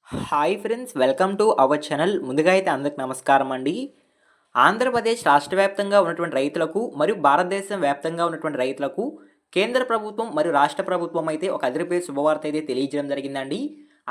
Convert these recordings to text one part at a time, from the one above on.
Hi friends, welcome to our channel. ముందుగా అయితే అందరికి నమస్కారం అండి. ఆంధ్రప్రదేశ్ రాష్ట్ర వ్యాప్తంగా ఉన్నటువంటి రైతులకు మరియు భారతదేశం వ్యాప్తంగా ఉన్నటువంటి రైతులకు కేంద్ర ప్రభుత్వం మరియు రాష్ట్ర ప్రభుత్వం అయితే ఒక అదిరిపోయే శుభవార్త అయితే తెలియజేయడం జరిగిందండి.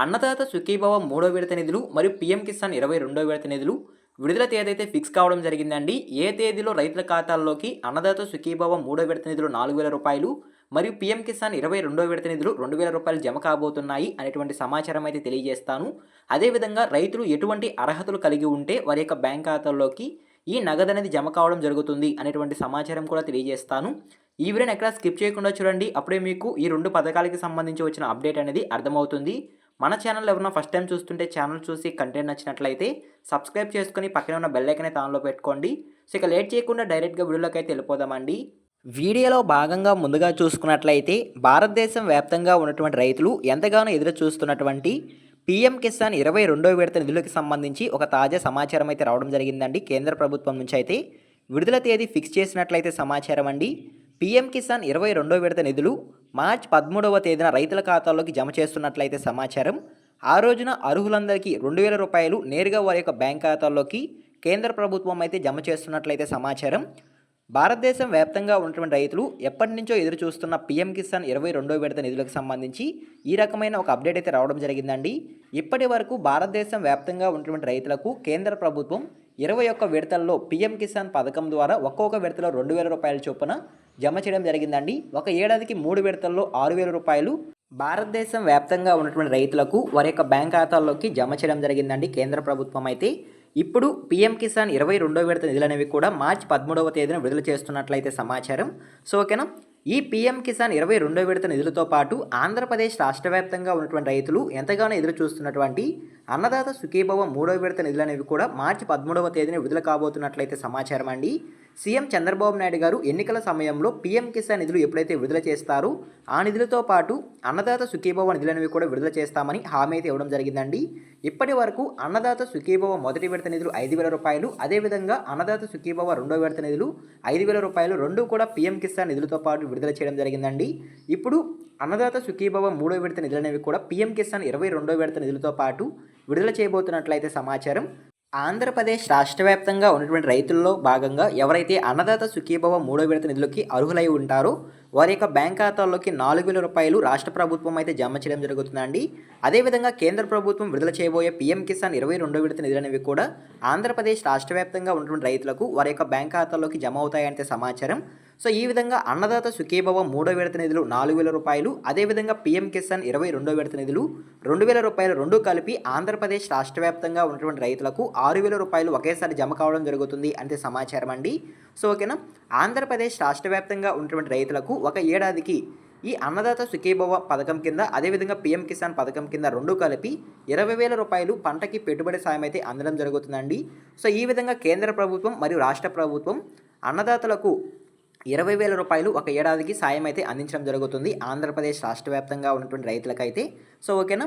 అన్నదాత సుఖీభవ మూడో విడత నిధులు మరియు పీఎం కిసాన్ 22వ విడత నిధులు విడుదల తేదీ అయితే ఫిక్స్ కావడం జరిగిందండి. ఏ తేదీలో రైతుల ఖాతాల్లోకి అన్నదాత సుఖీభవ మూడో విడత నిధులు 4,000 రూపాయలు మరియు పీఎం కిసాన్ 22వ విడత నిధులు 2,000 రూపాయలు జమ కాబోతున్నాయి అనేటువంటి సమాచారం అయితే తెలియజేస్తాను. అదేవిధంగా రైతులు ఎటువంటి అర్హతలు కలిగి ఉంటే వారి యొక్క బ్యాంక్ ఖాతాల్లోకి ఈ నగదు అనేది జమ కావడం జరుగుతుంది అనేటువంటి సమాచారం కూడా తెలియజేస్తాను. ఈ వీడియోని ఎక్కడ స్కిప్ చేయకుండా చూడండి. అప్పుడే మీకు ఈ 2 పథకాలకి సంబంధించి వచ్చిన అప్డేట్ అనేది అర్థమవుతుంది. మన ఛానల్ ఎవరైనా ఫస్ట్ టైం చూస్తుంటే ఛానల్ చూసి కంటెంట్ నచ్చినట్లయితే సబ్స్క్రైబ్ చేసుకొని పక్కనే ఉన్న బెల్ ఐకాన్ అయితే ఆన్లో పెట్టుకోండి. సో ఇక లేట్ చేయకుండా డైరెక్ట్గా వీడియోలోకి అయితే వెళ్ళిపోదామండి. వీడియోలో భాగంగా ముందుగా చూసుకున్నట్లయితే భారతదేశం వ్యాప్తంగా ఉన్నటువంటి రైతులు ఎంతగానో ఎదురు చూస్తున్నటువంటి పీఎం కిసాన్ 22వ విడత నిధులకు సంబంధించి ఒక తాజా సమాచారం అయితే రావడం జరిగిందండి. కేంద్ర ప్రభుత్వం నుంచి అయితే విడుదల తేదీ ఫిక్స్ చేసినట్లయితే సమాచారం అండి. పీఎం కిసాన్ 22వ విడత నిధులు మార్చి 13వ తేదీన రైతుల ఖాతాల్లోకి జమ చేస్తున్నట్లయితే సమాచారం. ఆ రోజున అర్హులందరికీ 2,000 రూపాయలు నేరుగా వారి యొక్క బ్యాంక్ ఖాతాల్లోకి కేంద్ర ప్రభుత్వం అయితే జమ చేస్తున్నట్లయితే సమాచారం. భారతదేశం వ్యాప్తంగా ఉన్నటువంటి రైతులు ఎప్పటి నుంచో ఎదురు చూస్తున్న పీఎం కిసాన్ 22వ విడత నిధులకు సంబంధించి ఈ రకమైన ఒక అప్డేట్ అయితే రావడం జరిగిందండి. ఇప్పటి వరకు భారతదేశం వ్యాప్తంగా ఉన్నటువంటి రైతులకు కేంద్ర ప్రభుత్వం 21 విడతల్లో పీఎం కిసాన్ పథకం ద్వారా ఒక్కొక్క విడతలో 2,000 రూపాయల చొప్పున జమ చేయడం జరిగిందండి. ఒక ఏడాదికి 3 విడతల్లో 6,000 రూపాయలు భారతదేశం వ్యాప్తంగా ఉన్నటువంటి రైతులకు వారి యొక్క బ్యాంక్ ఖాతాల్లోకి జమ చేయడం జరిగిందండి కేంద్ర ప్రభుత్వం అయితే. ఇప్పుడు పీఎం కిసాన్ 22వ విడత నిధులు అనేవి కూడా మార్చి 13వ తేదీన విడుదల చేస్తున్నట్లయితే సమాచారం. సో ఓకేనా, ఈ పీఎం కిసాన్ 22వ విడత నిధులతో పాటు ఆంధ్రప్రదేశ్ రాష్ట్ర వ్యాప్తంగా ఉన్నటువంటి రైతులు ఎంతగానో ఎదురు చూస్తున్నటువంటి అన్నదాత సుఖీభవ మూడవ విడత నిధులు అనేవి కూడా మార్చి 13వ తేదీన విడుదల కాబోతున్నట్లయితే సమాచారం అండి. సీఎం చంద్రబాబు నాయుడు గారు ఎన్నికల సమయంలో పీఎం కిసాన్ నిధులు ఎప్పుడైతే విడుదల చేస్తారో ఆ నిధులతో పాటు అన్నదాత సుఖీభవ నిధులు అనేవి కూడా విడుదల చేస్తామని హామీ అయితే ఇవ్వడం జరిగిందండి. ఇప్పటి వరకు అన్నదాత సుఖీభవ మొదటి విడత నిధులు 5,000 రూపాయలు, అదేవిధంగా అన్నదాత సుఖీభవ 2వ విడత నిధులు 5,000 రూపాయలు రెండు కూడా పీఎం కిసాన్ నిధులతో పాటు విడుదల చేయడం జరిగిందండి. ఇప్పుడు అన్నదాత సుఖీభవ 3వ విడత నిధులు అనేవి కూడా పీఎం కిసాన్ 22వ విడత నిధులతో పాటు విడుదల చేయబోతున్నట్లయితే సమాచారం. ఆంధ్రప్రదేశ్ రాష్ట్ర వ్యాప్తంగా ఉన్నటువంటి రైతుల్లో భాగంగా ఎవరైతే అన్నదాత సుఖీభవ 3వ విడత నిధులకి అర్హులై ఉంటారో వారి యొక్క బ్యాంక్ ఖాతాల్లోకి 4,000 రూపాయలు రాష్ట్ర ప్రభుత్వం అయితే జమ చేయడం జరుగుతుందండి. అదేవిధంగా కేంద్ర ప్రభుత్వం విడుదల చేయబోయే పీఎం కిసాన్ 22వ విడత నిధులు అనేవి కూడా ఆంధ్రప్రదేశ్ రాష్ట్ర వ్యాప్తంగా ఉన్నటువంటి రైతులకు వారి యొక్క బ్యాంక్ ఖాతాల్లోకి జమ అవుతాయంటే సమాచారం. సో ఈ విధంగా అన్నదాత సుఖీభవ 3వ విడత నిధులు 4,000 రూపాయలు, అదేవిధంగా పీఎం కిసాన్ 22వ విడత నిధులు 2,000 రూపాయలు రెండు కలిపి ఆంధ్రప్రదేశ్ రాష్ట్ర వ్యాప్తంగా ఉన్నటువంటి రైతులకు 6,000 రూపాయలు ఒకేసారి జమ కావడం జరుగుతుంది అంటే సమాచారం అండి. సో ఓకేనా, ఆంధ్రప్రదేశ్ రాష్ట్ర వ్యాప్తంగా ఉన్నటువంటి రైతులకు ఒక ఏడాదికి ఈ అన్నదాత సుఖీభవ పథకం కింద, అదేవిధంగా పీఎం కిసాన్ పథకం కింద రెండు కలిపి 20,000 రూపాయలు పంటకి పెట్టుబడి సాయం అయితే అందడం జరుగుతుందండి. సో ఈ విధంగా కేంద్ర ప్రభుత్వం మరియు రాష్ట్ర ప్రభుత్వం అన్నదాతలకు 20,000 రూపాయలు ఒక ఏడాదికి సాయం అయితే అందించడం జరుగుతుంది ఆంధ్రప్రదేశ్ రాష్ట్ర వ్యాప్తంగా ఉన్నటువంటి రైతులకైతే. సో ఓకేనా,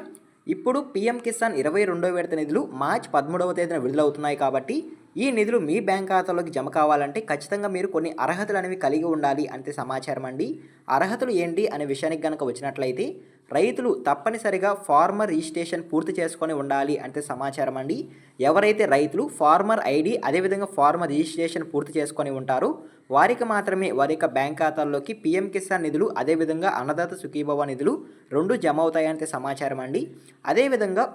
ఇప్పుడు పీఎం కిసాన్ 22వ విడత నిధులు మార్చి 13వ తేదీన విడుదలవుతున్నాయి కాబట్టి ఈ నిధులు మీ బ్యాంక్ ఖాతాలోకి జమ కావాలంటే ఖచ్చితంగా మీరు కొన్ని అర్హతలు అనేవి కలిగి ఉండాలి అంటే సమాచారం అండి. అర్హతలు ఏంటి అనే విషయానికి కనుక వచ్చినట్లయితే రైతులు తప్పనిసరిగా ఫార్మర్ రిజిస్ట్రేషన్ పూర్తి చేసుకొని ఉండాలి అంటే సమాచారం అండి. ఎవరైతే రైతులు ఫార్మర్ ఐడి అదేవిధంగా ఫార్మర్ రిజిస్ట్రేషన్ పూర్తి చేసుకొని ఉంటారో వారికి మాత్రమే వారి యొక్క బ్యాంక్ ఖాతాల్లోకి పీఎం కిసాన్ నిధులు అదేవిధంగా అన్నదాత సుఖీభవ నిధులు రెండు జమ అవుతాయంటే సమాచారం అండి. అదేవిధంగా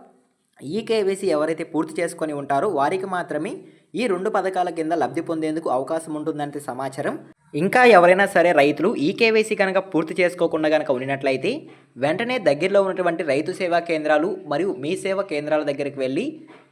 ఈకేవైసీ ఎవరైతే పూర్తి చేసుకొని ఉంటారో వారికి మాత్రమే ఈ 2 పథకాల కింద లబ్ధి పొందేందుకు అవకాశం ఉంటుందంటే సమాచారం. ఇంకా ఎవరైనా సరే రైతులు ఈకేవైసీ కనుక పూర్తి చేసుకోకుండా కనుక ఉన్నట్లయితే వెంటనే దగ్గరలో ఉన్నటువంటి రైతు సేవా కేంద్రాలు మరియు మీ సేవా కేంద్రాల దగ్గరికి వెళ్ళి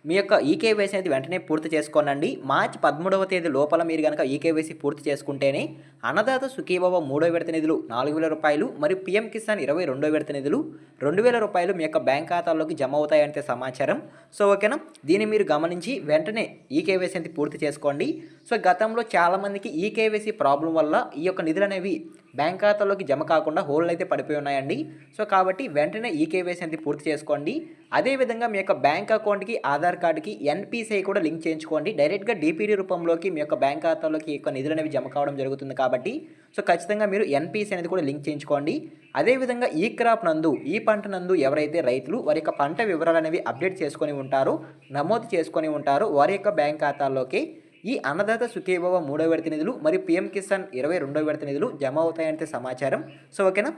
మీ యొక్క ఈకేవైసీ అనేది వెంటనే పూర్తి చేసుకోనండి. మార్చి 13వ తేదీ లోపల మీరు కనుక ఈకేవైసీ పూర్తి చేసుకుంటేనే అన్నదాత సుఖీభవ 3వ విడత నిధులు 4,000 రూపాయలు మరియు పీఎం కిసాన్ 22వ విడత నిధులు 2,000 రూపాయలు మీ యొక్క బ్యాంక్ ఖాతాల్లోకి జమ అవుతాయంటే సమాచారం. సో ఓకేనా, దీన్ని మీరు గమనించి వెంటనే ఈకేవైసీ అనేది పూర్తి చేసుకోండి. సో గతంలో చాలామందికి ఈకేవైసీ ప్రాబ్లం వల్ల ఈ యొక్క నిధులు అనేవి బ్యాంక్ ఖాతాలోకి జమ కాకుండా హోల్డ్ అయితే పడిపోయి ఉన్నాయండి. సో కాబట్టి వెంటనే ఈ కేవైసీ అనేది పూర్తి చేసుకోండి. అదేవిధంగా మీ యొక్క బ్యాంక్ అకౌంట్కి ఆధార్ కార్డుకి ఎన్పిసిఐ కూడా లింక్ చేయించుకోండి. డైరెక్ట్గా డీపీడీ రూపంలోకి మీ యొక్క బ్యాంక్ ఖాతాలోకి యొక్క నిధులు అనేవి జమ కావడం జరుగుతుంది కాబట్టి సో ఖచ్చితంగా మీరు ఎన్పిసి అనేది కూడా లింక్ చేయించుకోండి. అదేవిధంగా ఈ క్రాప్ నందు ఈ పంట నందు ఎవరైతే రైతులు వారి యొక్క పంట వివరాలు అనేవి అప్డేట్ చేసుకొని ఉంటారో నమోదు చేసుకొని ఉంటారో వారి యొక్క బ్యాంక్ ఖాతాల్లోకి ఈ అన్నదాత సుఖీభవ 3వ విడత నిధులు మరియు పీఎం కిసాన్ 22వ విడత నిధులు జమ అవుతాయంటే సమాచారం. సో ఓకేనా,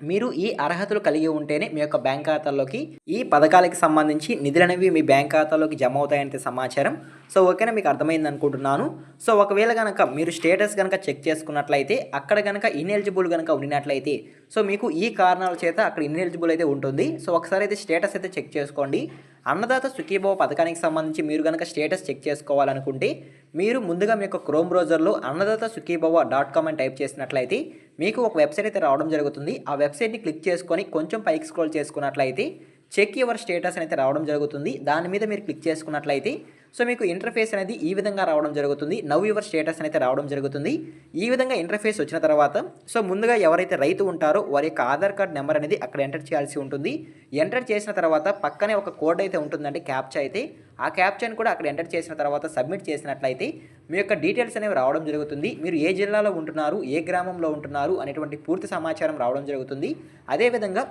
మీరు ఈ అర్హతలు కలిగి ఉంటేనే మీ యొక్క బ్యాంక్ ఖాతాల్లోకి ఈ పథకాలకి సంబంధించి నిధులు అనేవి మీ బ్యాంక్ ఖాతాలోకి జమ అవుతాయంటే సమాచారం. సో ఓకేనా, మీకు అర్థమైంది అనుకుంటున్నాను. సో ఒకవేళ కనుక మీరు స్టేటస్ కనుక చెక్ చేసుకున్నట్లయితే అక్కడ కనుక ఇన్ఎలిజిబుల్ కనుక ఉండినట్లయితే సో మీకు ఈ కారణాల చేత అక్కడ ఇన్ఎలిజిబుల్ అయితే ఉంటుంది. సో ఒకసారి అయితే స్టేటస్ అయితే చెక్ చేసుకోండి. అన్నదాత సుఖీభవ పథకానికి సంబంధించి మీరు కనుక స్టేటస్ చెక్ చేసుకోవాలనుకుంటే మీరు ముందుగా మీ యొక్క క్రోమ్ బ్రౌజర్లో అన్నదాత సుఖీభవ.com అని టైప్ చేసినట్లయితే మీకు ఒక వెబ్సైట్ అయితే రావడం జరుగుతుంది. ఆ వెబ్సైట్ని క్లిక్ చేసుకొని కొంచెం పైకి స్క్రోల్ చేసుకున్నట్లయితే చెక్ యువర్ స్టేటస్ అనేది రావడం జరుగుతుంది. దాని మీద మీరు క్లిక్ చేసుకున్నట్లయితే సో మీకు ఇంటర్ఫేస్ అనేది ఈ విధంగా రావడం జరుగుతుంది. నవ్ యువర్ స్టేటస్ అనేది రావడం జరుగుతుంది. ఈ విధంగా ఇంటర్ఫేస్ వచ్చిన తర్వాత సో ముందుగా ఎవరైతే రైతు ఉంటారో వారి యొక్క ఆధార్ కార్డ్ నెంబర్ అనేది అక్కడ ఎంటర్ చేయాల్సి ఉంటుంది. ఎంటర్ చేసిన తర్వాత పక్కనే ఒక కోడ్ అయితే ఉంటుందండి, క్యాప్చా అయితే. ఆ క్యాప్చాని కూడా అక్కడ ఎంటర్ చేసిన తర్వాత సబ్మిట్ చేసినట్లయితే మీ యొక్క డీటెయిల్స్ అనేవి రావడం జరుగుతుంది. మీరు ఏ జిల్లాలో ఉంటున్నారు, ఏ గ్రామంలో ఉంటున్నారు అనేటువంటి పూర్తి సమాచారం రావడం జరుగుతుంది. అదేవిధంగా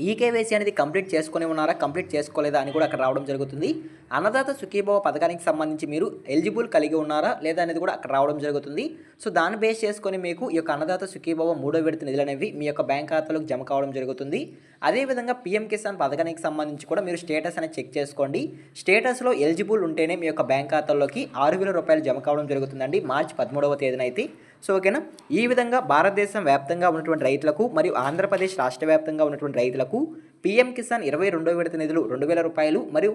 ఈ కేవైసీ అనేది కంప్లీట్ చేసుకుని ఉన్నారా, కంప్లీట్ చేసుకోలేదా అని కూడా అక్కడ రావడం జరుగుతుంది. అన్నదాత సుఖీభవ పథకానికి సంబంధించి మీరు ఎలిజిబుల్ కలిగి ఉన్నారా లేదా అనేది కూడా అక్కడ రావడం జరుగుతుంది. సో దాన్ని బేస్ చేసుకొని మీకు ఈ యొక్క అన్నదాత సుఖీభవ 3వ విడత నిధులు అనేవి మీ యొక్క బ్యాంక్ ఖాతాలోకి జమ కావడం జరుగుతుంది. అదేవిధంగా పీఎం కిసాన్ పథకానికి సంబంధించి కూడా మీరు స్టేటస్ అనేది చెక్ చేసుకోండి. స్టేటస్లో ఎలిజిబుల్ ఉంటేనే మీ యొక్క బ్యాంక్ ఖాతాలోకి 6,000 రూపాయలు జమ కావడం జరుగుతుందండి మార్చి 13వ తేదీన అయితే. సో ఓకేనా, ఈ విధంగా భారతదేశం వ్యాప్తంగా ఉన్నటువంటి రైతులకు మరియు ఆంధ్రప్రదేశ్ రాష్ట్ర వ్యాప్తంగా ఉన్నటువంటి రైతులకు పీఎం కిసాన్ 22వ విడత నిధులు 2,000 రూపాయలు మరియు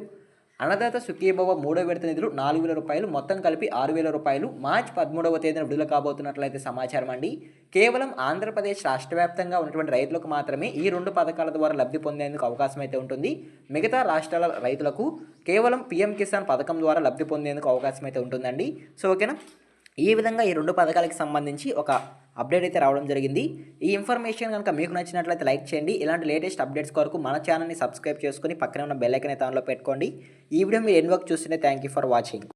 అన్నదాత సుఖీభవ 3వ విడత నిధులు 4,000 రూపాయలు మొత్తం కలిపి 6,000 రూపాయలు మార్చి 13వ తేదీన విడుదల కాబోతున్నట్లయితే సమాచారం అండి. కేవలం ఆంధ్రప్రదేశ్ రాష్ట్ర వ్యాప్తంగా ఉన్నటువంటి రైతులకు మాత్రమే ఈ 2 పథకాల ద్వారా లబ్ధి పొందేందుకు అవకాశం అయితే ఉంటుంది. మిగతా రాష్ట్రాల రైతులకు కేవలం పీఎం కిసాన్ పథకం ద్వారా లబ్ధి పొందేందుకు అవకాశం అయితే ఉంటుందండి. సో ఓకేనా, ఈ విధంగా ఈ 2 పథకాలకు సంబంధించి ఒక అప్డేట్ అయితే రావడం జరిగింది. ఈ ఇన్ఫర్మేషన్ కనుక మీకు నచ్చినట్లయితే లైక్ చేయండి. ఇలాంటి లేటెస్ట్ అప్డేట్స్ కొరకు మన ఛానల్ని సబ్స్క్రైబ్ చేసుకొని పక్కనే ఉన్న బెల్ ఐకాన్ అయితే ఆన్లో పెట్టుకోండి. ఈ వీడియో మీరు ఎన్ని వరకు చూస్తుంటే థ్యాంక్ యూ ఫర్ వాచింగ్.